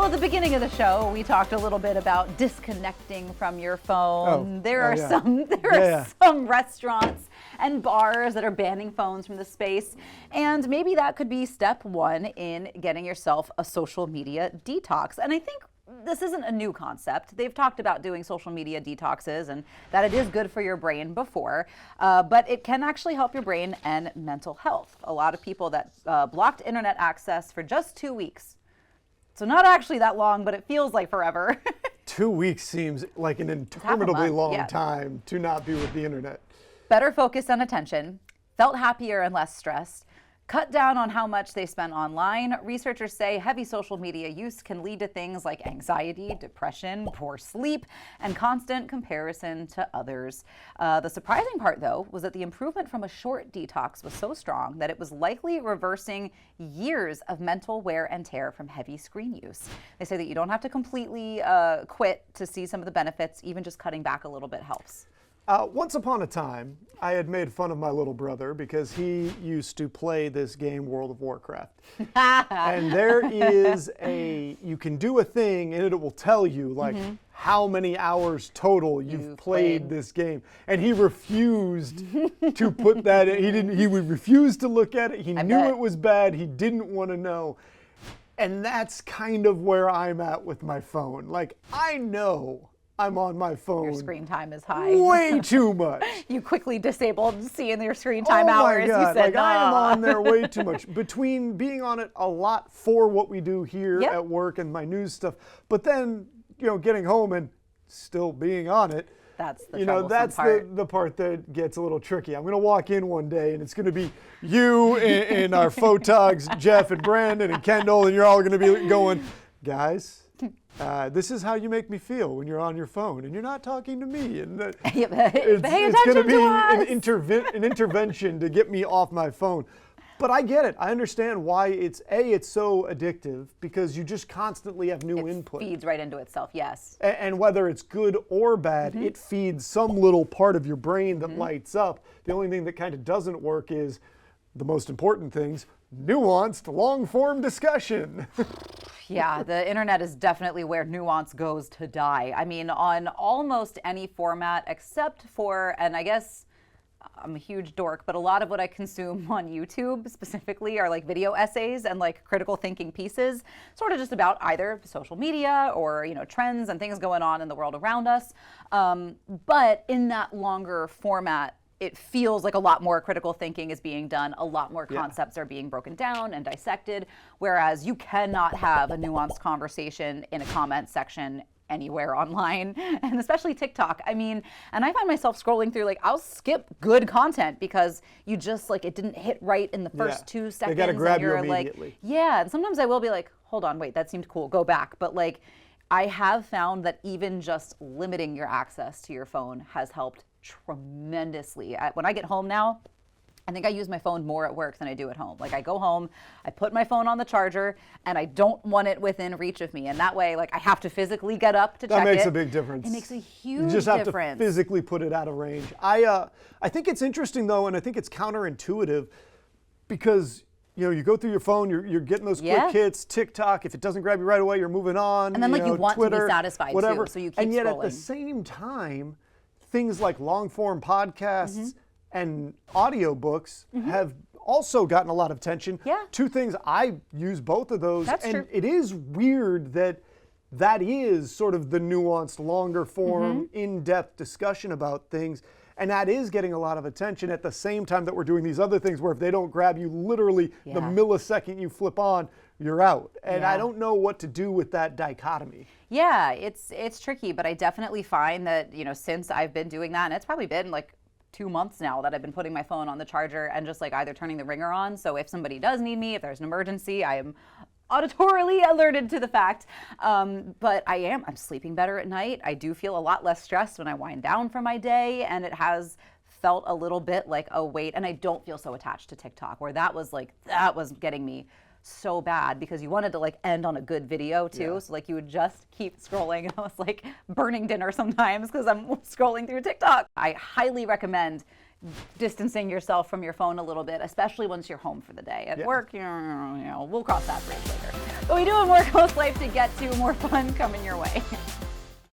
at the beginning of the show, we talked a little bit about disconnecting from your phone. There are some restaurants and bars that are banning phones from the space. And maybe that could be step one in getting yourself a social media detox. And I think this isn't a new concept. They've talked about doing social media detoxes and that it is good for your brain before, but it can actually help your brain and mental health. A lot of people that blocked internet access for just 2 weeks. So not actually that long, but it feels like forever. 2 weeks seems like an interminably long time to not be with the internet. Better focus and attention, felt happier and less stressed, cut down on how much they spent online. Researchers say heavy social media use can lead to things like anxiety, depression, poor sleep, and constant comparison to others. The surprising part, though, was that the improvement from a short detox was so strong that it was likely reversing years of mental wear and tear from heavy screen use. They say that you don't have to completely quit to see some of the benefits. Even just cutting back a little bit helps. Once upon a time, I had made fun of my little brother because he used to play this game, World of Warcraft. And there is you can do a thing and it will tell you like how many hours total you've played this game. And he refused to put that in. He would refuse to look at it. He knew it was bad. He didn't want to know. And that's kind of where I'm at with my phone. Like, I know I'm on my phone. Your screen time is high. Way too much. You quickly disabled seeing your screen time Oh my hours. God. You said, like, I am on there way too much. Between being on it a lot for what we do here at work and my news stuff, but then, getting home and still being on it. That's the troublesome part. The part that gets a little tricky. I'm going to walk in one day and it's going to be you and our photogs, Jeff and Brandon and Kendall, and you're all going to be going, guys, this is how you make me feel when you're on your phone and you're not talking to me. And it's going to be an intervention to get me off my phone. But I get it. I understand why it's so addictive, because you just constantly have new input. It feeds right into itself, yes. And whether it's good or bad, it feeds some little part of your brain that lights up. The only thing that kind of doesn't work is the most important things: nuanced, long-form discussion. Yeah, the internet is definitely where nuance goes to die. I mean, on almost any format except for, and I guess I'm a huge dork, but a lot of what I consume on YouTube specifically are like video essays and like critical thinking pieces, sort of just about either social media or, trends and things going on in the world around us. But in that longer format, it feels like a lot more critical thinking is being done. A lot more concepts are being broken down and dissected, whereas you cannot have a nuanced conversation in a comment section anywhere online, and especially TikTok. I mean, and I find myself scrolling through, like, I'll skip good content because you just, like, it didn't hit right in the first 2 seconds. They gotta grab you immediately. And sometimes I will be like, hold on, wait, that seemed cool, go back. But, like, I have found that even just limiting your access to your phone has helped tremendously. When I get home now, I think I use my phone more at work than I do at home. Like, I go home, I put my phone on the charger, and I don't want it within reach of me. And that way, like, I have to physically get up to check it. That makes a big difference. It makes a huge difference. You just have to physically put it out of range. I think it's interesting, though, and I think it's counterintuitive, because you go through your phone, you're getting those quick hits, TikTok. If it doesn't grab you right away, you're moving on. And then you want Twitter, to be satisfied whatever. too, so you keep and yet scrolling. At the same time, things like long-form podcasts and audiobooks have also gotten a lot of attention. Two things, I use both of those. That's true. It is weird that is sort of the nuanced, longer form, in-depth discussion about things. And that is getting a lot of attention at the same time that we're doing these other things where if they don't grab you literally the millisecond you flip on, you're out. And I don't know what to do with that dichotomy. Yeah, it's tricky, but I definitely find that, since I've been doing that, and it's probably been like 2 months now that I've been putting my phone on the charger and just like either turning the ringer on. So if somebody does need me, if there's an emergency, I am auditorily alerted to the fact. But I'm sleeping better at night. I do feel a lot less stressed when I wind down for my day, and it has felt a little bit like, oh wait, and I don't feel so attached to TikTok, where that was getting me so bad because you wanted to like end on a good video too. So like you would just keep scrolling, and I was like burning dinner sometimes because I'm scrolling through TikTok. I highly recommend distancing yourself from your phone a little bit, especially once you're home for the day. At work, we'll cross that bridge later. But we do have more Coast Life to get to, more fun coming your way.